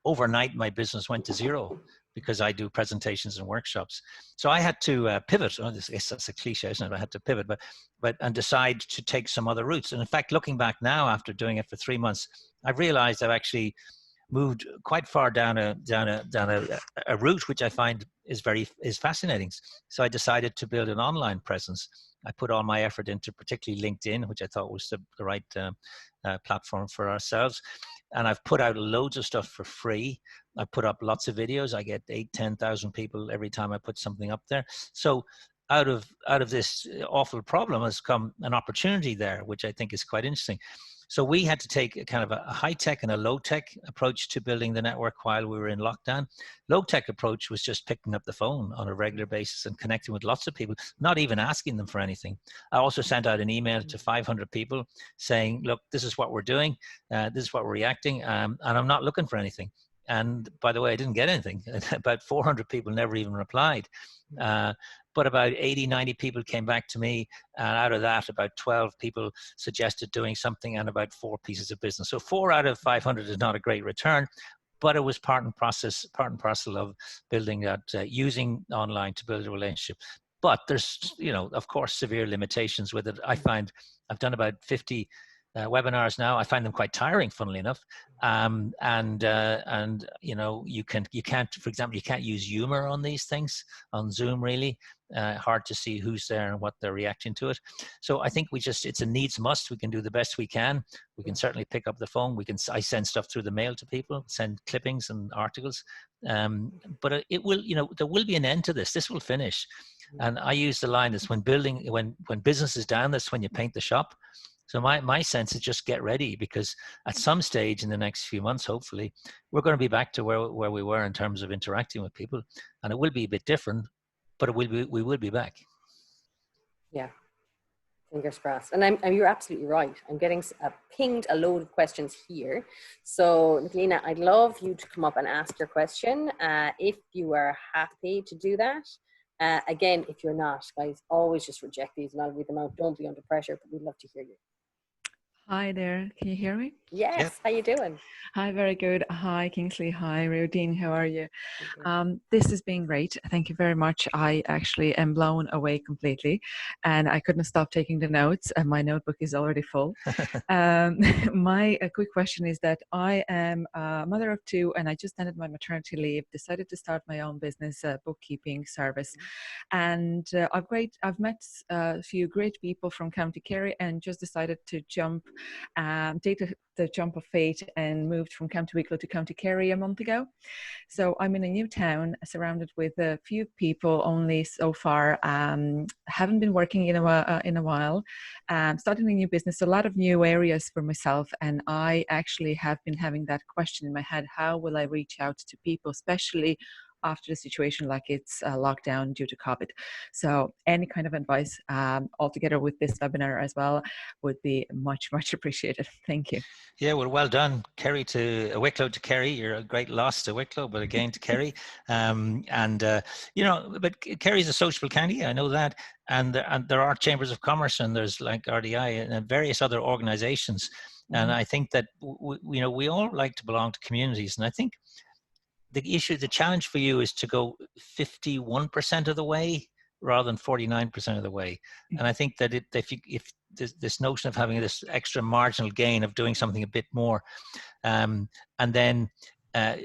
overnight my business went to zero because I do presentations and workshops. So I had to pivot. Oh, that's a cliche, isn't it? I had to pivot, and decide to take some other routes. And in fact, looking back now after doing it for 3 months, I've realized I've actually moved quite far down a route which I find is fascinating. So I decided to build an online presence. I put all my effort into particularly LinkedIn, which I thought was the right platform for ourselves. And I've put out loads of stuff for free. I put up lots of videos. I get 10,000 people every time I put something up there. So out of this awful problem has come an opportunity there, which I think is quite interesting. So we had to take a kind of a high-tech and a low-tech approach to building the network while we were in lockdown. Low-tech approach was just picking up the phone on a regular basis and connecting with lots of people, not even asking them for anything. I also sent out an email to 500 people saying, look, this is what we're doing, this is what we're reacting, and I'm not looking for anything. And by the way, I didn't get anything. About 400 people never even replied. But about 80, 90 people came back to me. And out of that, about 12 people suggested doing something and about 4 pieces of business. So 4 out of 500 is not a great return, but it was part and parcel of building that, using online to build a relationship. But there's, of course, severe limitations with it. I find I've done about 50 webinars now. I find them quite tiring, funnily enough. And you can't, for example, you can't use humor on these things on Zoom, really. Hard to see who's there and what they're reacting to it. So I think it's a needs must. We can do the best we can. We can certainly pick up the phone. I send stuff through the mail to people, send clippings and articles. But it will, there will be an end to this. This will finish. And I use the line that's when business is down, that's when you paint the shop. So my sense is just get ready, because at some stage in the next few months, hopefully, we're going to be back to where we were in terms of interacting with people, and it will be a bit different, but we will be back. Yeah, fingers crossed. And you're absolutely right. I'm getting pinged a load of questions here. So Nicolina, I'd love you to come up and ask your question if you are happy to do that. Again, if you're not, guys, always just reject these and I'll read them out. Don't be under pressure, but we'd love to hear you. Hi there, can you hear me? Yes, yep. How you doing? Hi, very good. Hi, Kingsley. Hi, Rodine. How are you? This has been great. Thank you very much. I actually am blown away completely, and I couldn't stop taking the notes, and my notebook is already full. My quick question is that I am a mother of 2, and I just ended my maternity leave, decided to start my own business, bookkeeping service. And I've met a few great people from County Kerry and just decided to jump Take the jump of faith and moved from County Wicklow to County Kerry a month ago. So I'm in a new town, surrounded with a few people only so far. Haven't been working in a while. Starting a new business, a lot of new areas for myself, and I actually have been having that question in my head: how will I reach out to people, especially after the situation like it's lockdown due to COVID? So any kind of advice altogether with this webinar as well would be much, much appreciated. Thank you. Yeah, well done. Kerry to Wicklow to Kerry. You're a great loss to Wicklow, but again to Kerry. But Kerry's a sociable county. I know that. And there are chambers of commerce, and there's like RDI and various other organizations. And I think that, we all like to belong to communities. And I think the challenge for you is to go 51% of the way rather than 49% of the way. And I think that if this notion of having this extra marginal gain of doing something a bit more, and then that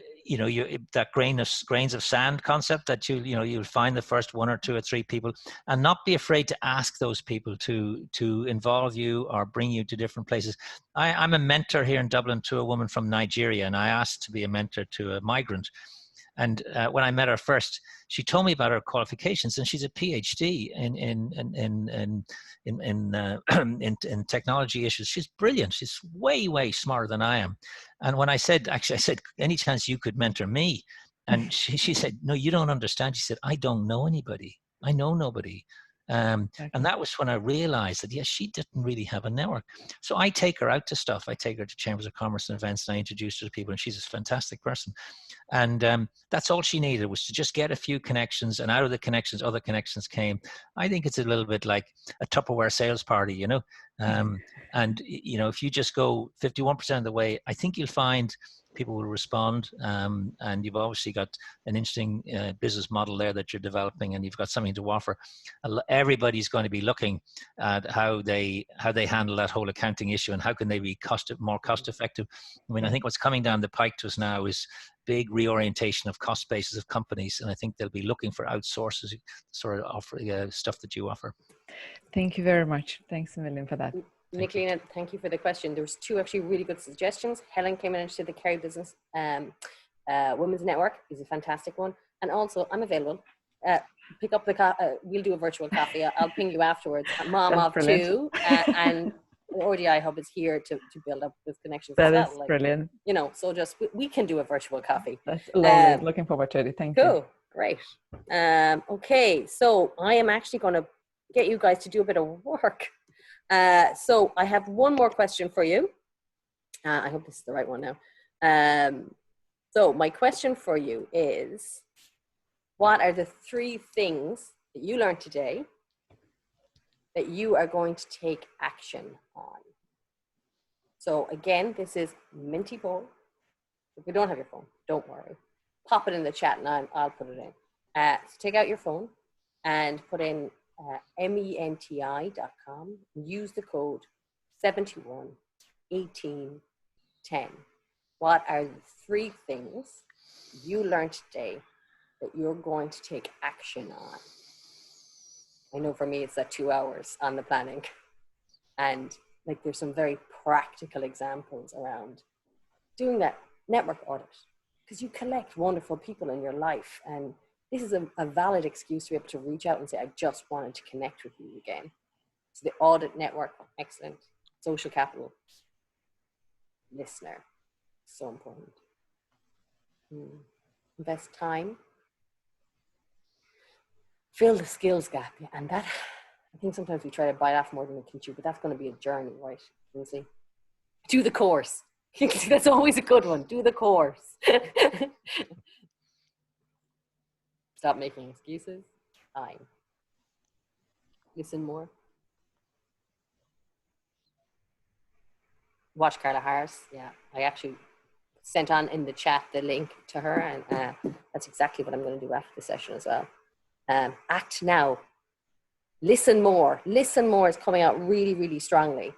grains of sand concept, that you'll find the first one or two or three people, and not be afraid to ask those people to involve you or bring you to different places. I'm a mentor here in Dublin to a woman from Nigeria, and I asked to be a mentor to a migrant. And when I met her first, she told me about her qualifications, and she's a PhD in technology issues. She's brilliant. She's way, way smarter than I am. And when I said, any chance you could mentor me? And she said, no, you don't understand. She said, I don't know anybody. I know nobody. And that was when I realized that, yes, she didn't really have a network. So I take her out to stuff. I take her to chambers of commerce and events, and I introduce her to people, and she's a fantastic person. And that's all she needed, was to just get a few connections, and out of the connections, other connections came. I think it's a little bit like a Tupperware sales party, and if you just go 51% of the way, I think you'll find people will respond. And you've obviously got an interesting business model there that you're developing, and you've got something to offer. Everybody's going to be looking at how they handle that whole accounting issue, and how can they be more cost effective. I mean, I think what's coming down the pike to us now is big reorientation of cost bases of companies, and I think they'll be looking for outsources, sort of offering stuff that you offer. Thank you very much. Thanks a million for that. Nicolina, thank you for the question. There was two actually really good suggestions. Helen came in and said the Kerry Business Women's Network is a fantastic one. And also, I'm available. Pick up we'll do a virtual coffee. I'll ping you afterwards. Mom of two, and the RDI Hub is here to build up those connections. That is brilliant. So just we can do a virtual coffee. That's lovely. Looking forward to it. Thank you. Cool. Great. Okay, so I am actually going to get you guys to do a bit of work. So I have one more question for you. I hope this is the right one now. So my question for you is, what are the 3 things that you learned today that you are going to take action on? So again, this is Minty poll. If you don't have your phone, don't worry. Pop it in the chat and I'll put it in. So take out your phone and put in menti.com. Use the code 711810. What are the 3 things you learned today that you're going to take action on? I know for me, it's that 2 hours on the planning. And like, there's some very practical examples around doing that network audit, because you collect wonderful people in your life. And this is a valid excuse to be able to reach out and say, I just wanted to connect with you again. So the audit network, excellent. Social capital, listener, so important. Invest time. Fill the skills gap. Yeah, and that, I think sometimes we try to bite off more than we can chew, but that's going to be a journey, right? Lindsay? Do the course. That's always a good one. Do the course. Stop making excuses. Time. Listen more. Watch Carla Harris. Yeah, I actually sent on in the chat the link to her, and that's exactly what I'm going to do after the session as well. Act now. Listen more. Listen more is coming out really, really strongly.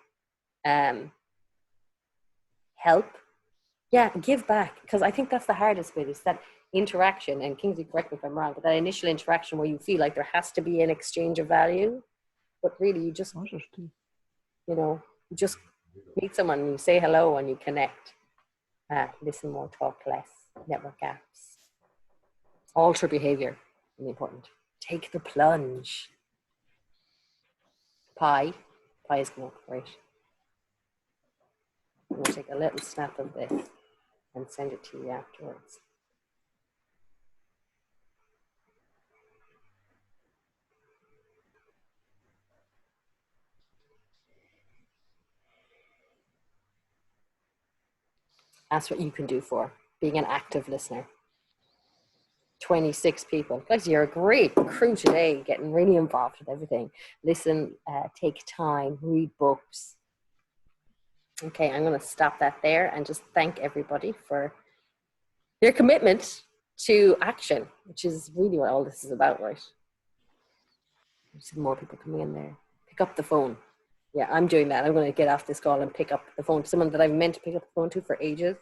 Help. Yeah, give back, because I think that's the hardest bit, is that interaction. And Kingsley, correct me if I'm wrong, but that initial interaction where you feel like there has to be an exchange of value, but really you just, you just Meet someone, you say hello and you connect. Listen more, talk less, network gaps. Alter behavior, really important. Take the plunge. Pie is going to look great. I'm going to take a little snap of this and send it to you afterwards. That's what you can do for being an active listener. 26 people. Guys, you're a great crew today, getting really involved with everything. Listen, take time, read books. Okay, I'm going to stop that there and just thank everybody for their commitment to action, which is really what all this is about, right? There's more people coming in there. Pick up the phone. Yeah, I'm doing that. I'm going to get off this call and pick up the phone to someone that I've meant to pick up the phone to for ages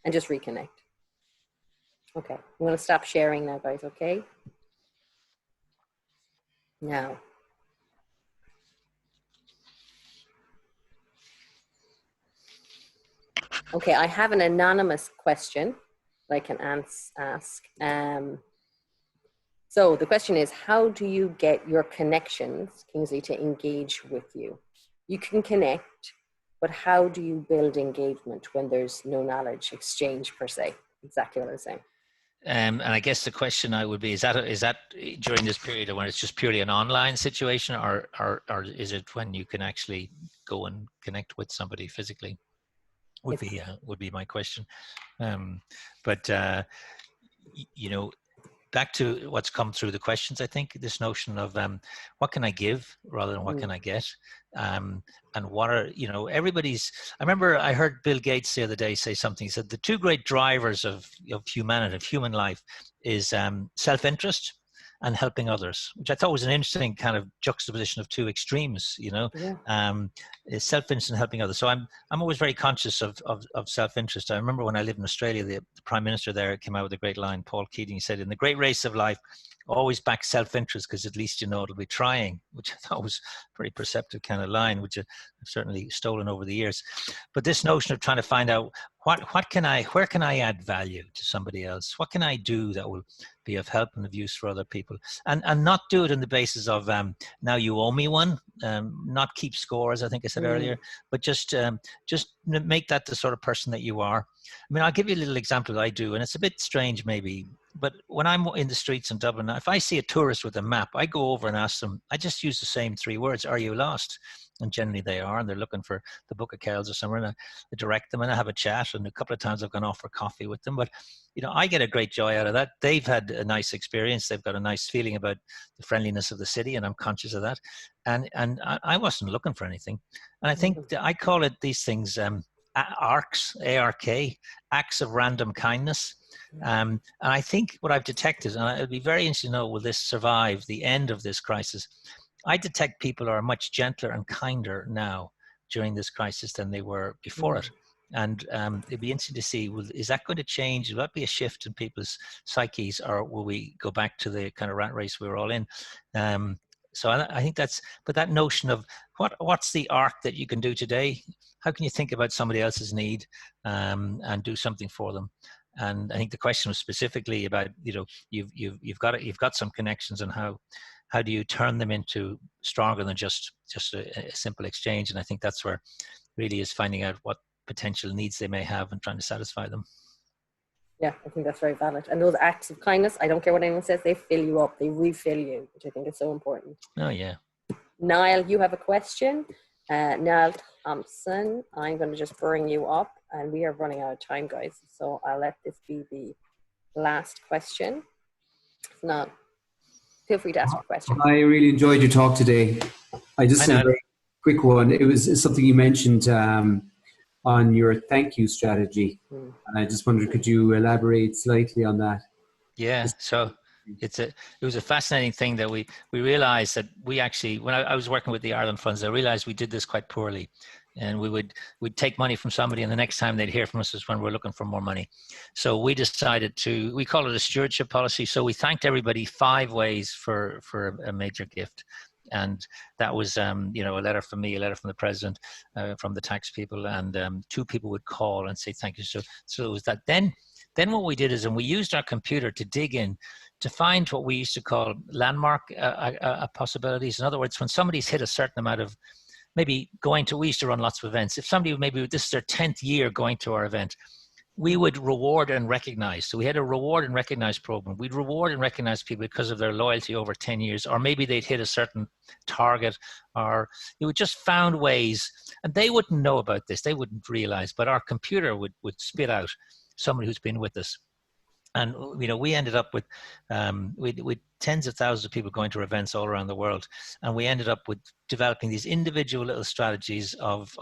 and just reconnect. Okay, I'm going to stop sharing now, guys, okay? Now. Okay, I have an anonymous question that I can ask. So the question is, how do you get your connections, Kingsley, to engage with you? You can connect, but how do you build engagement when there's no knowledge exchange per se? Exactly what I was saying. And I guess the question I would be, is that during this period when it's just purely an online situation, or is it when you can actually go and connect with somebody physically? Would be my question. But you know, back to what's come through the questions, I think this notion of what can I give rather than what can I get, and what are, you know, everybody's. I remember I heard Bill Gates the other day say something. He said the two great drivers of humanity, of human life, is self-interest and helping others, which I thought was an interesting kind of juxtaposition of two extremes, you know. Is self-interest and helping others. So I'm always very conscious of self-interest. I remember when I lived in Australia, the Prime Minister there came out with a great line, Paul Keating. He said, in the great race of life, always back self-interest, because at least you know it'll be trying, which I thought was a pretty perceptive kind of line, which I've certainly stolen over the years. But this notion of trying to find out where can I add value to somebody else? What can I do that will be of help and of use for other people? And not do it on the basis of now you owe me one, not keep score, as I think I said earlier, but just make that the sort of person that you are. I mean, I'll give you a little example that I do, and it's a bit strange maybe, but when I'm in the streets in Dublin, if I see a tourist with a map, I go over and ask them, I just use the same 3 words, are you lost? And generally they are, and they're looking for the Book of Kells or somewhere, and I direct them and I have a chat, and a couple of times I've gone off for coffee with them. But, you know, I get a great joy out of that. They've had a nice experience. They've got a nice feeling about the friendliness of the city, and I'm conscious of that. And I wasn't looking for anything. And I think I call it these things ARKs, A-R-K, acts of random kindness. And I think what I've detected, and it'll be very interesting to know, will this survive the end of this crisis? I detect people are much gentler and kinder now during this crisis than they were before it. And it'd be interesting to see, is that going to change? Will that be a shift in people's psyches, or will we go back to the kind of rat race we were all in? So I think but that notion of what's the arc that you can do today? How can you think about somebody else's need and do something for them? And I think the question was specifically about, you know, you've got some connections, and how do you turn them into stronger than just a simple exchange? And I think that's where really is finding out what potential needs they may have and trying to satisfy them. Yeah, I think that's very valid. And those acts of kindness, I don't care what anyone says, they fill you up, they refill you, which I think is so important. Oh, yeah. Niall, you have a question. Niall Thompson, I'm going to just bring you up, and we are running out of time, guys. So I'll let this be the last question. If not, feel free to ask your question. I really enjoyed your talk today. I just had a very quick one. It's something you mentioned on your thank you strategy. And I just wondered, could you elaborate slightly on that? Yeah, so it was a fascinating thing that we realized that we actually, when I was working with the Ireland funds, I realized we did this quite poorly. And we'd take money from somebody, and the next time they'd hear from us is when we're looking for more money. So we decided we call it a stewardship policy. So we thanked everybody 5 ways for a major gift. And that was, you know, a letter from me, a letter from the president, from the tax people, and 2 people would call and say thank you. So it was that. Then what we did is, and we used our computer to dig in to find what we used to call landmark possibilities. In other words, when somebody's hit a certain amount of, maybe going to, we used to run lots of events. If somebody, maybe this is their 10th year going to our event, we would reward and recognize. So we had a reward and recognize program. We'd reward and recognize people because of their loyalty over 10 years, or maybe they'd hit a certain target, or we just found ways, and they wouldn't know about this, they wouldn't realize, but our computer would spit out somebody who's been with us. And, you know, we ended up with tens of thousands of people going to events all around the world. And we ended up with developing these individual little strategies of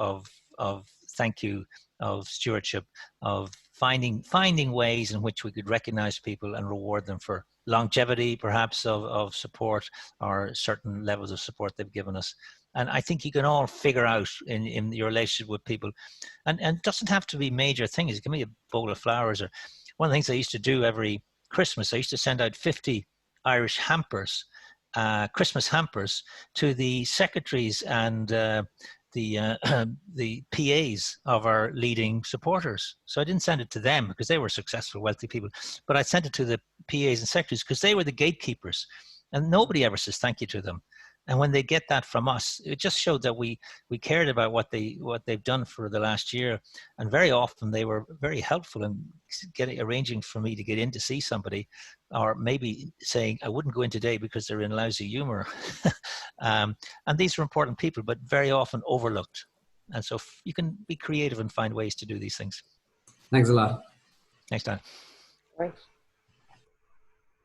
thank you, of stewardship, of finding ways in which we could recognize people and reward them for longevity, perhaps, of support, or certain levels of support they've given us. And I think you can all figure out in your relationship with people, and it doesn't have to be major things. Give me a bowl of flowers. Or one of the things I used to do every Christmas, I used to send out 50 Irish hampers, Christmas hampers, to the secretaries and the PAs of our leading supporters. So I didn't send it to them because they were successful, wealthy people, but I sent it to the PAs and secretaries because they were the gatekeepers, and nobody ever says thank you to them. And when they get that from us, it just showed that we cared about what they've done for the last year. And very often they were very helpful in arranging for me to get in to see somebody, or maybe saying, I wouldn't go in today because they're in lousy humor. And these are important people, but very often overlooked. And so you can be creative and find ways to do these things. Thanks a lot. Next time. Right.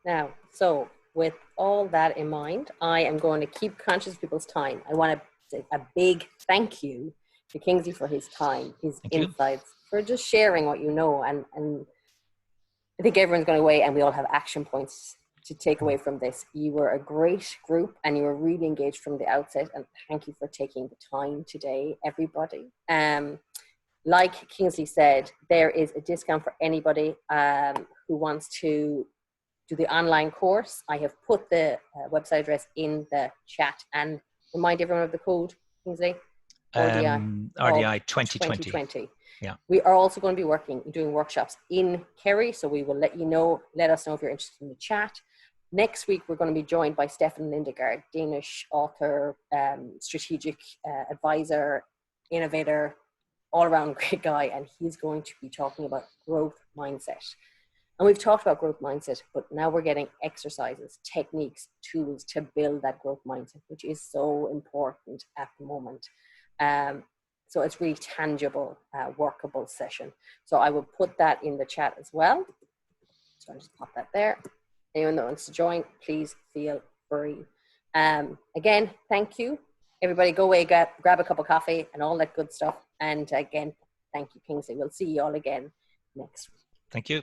Now, so with all that in mind, I am going to keep conscious of people's time. I want to say a big thank you to Kingsley for his time, his insights, for just sharing what you know. And I think everyone's going away and we all have action points to take away from this. You were a great group and you were really engaged from the outset. And thank you for taking the time today, everybody. Like Kingsley said, there is a discount for anybody who wants to do the online course. I have put the website address in the chat, and remind everyone of the code, Kingsley. RDI 2020. Yeah. We are also going to be doing workshops in Kerry, so we will let us know if you're interested in the chat. Next week, we're going to be joined by Stefan Lindegaard, Danish author, strategic advisor, innovator, all-around great guy, and he's going to be talking about growth mindset. And we've talked about growth mindset, but now we're getting exercises, techniques, tools to build that growth mindset, which is so important at the moment. So it's really tangible, workable session. So I will put that in the chat as well. So I'll just pop that there. Anyone that wants to join, please feel free. Again, thank you. Everybody go away, grab a cup of coffee and all that good stuff. And again, thank you, Kingsley. We'll see you all again next week. Thank you.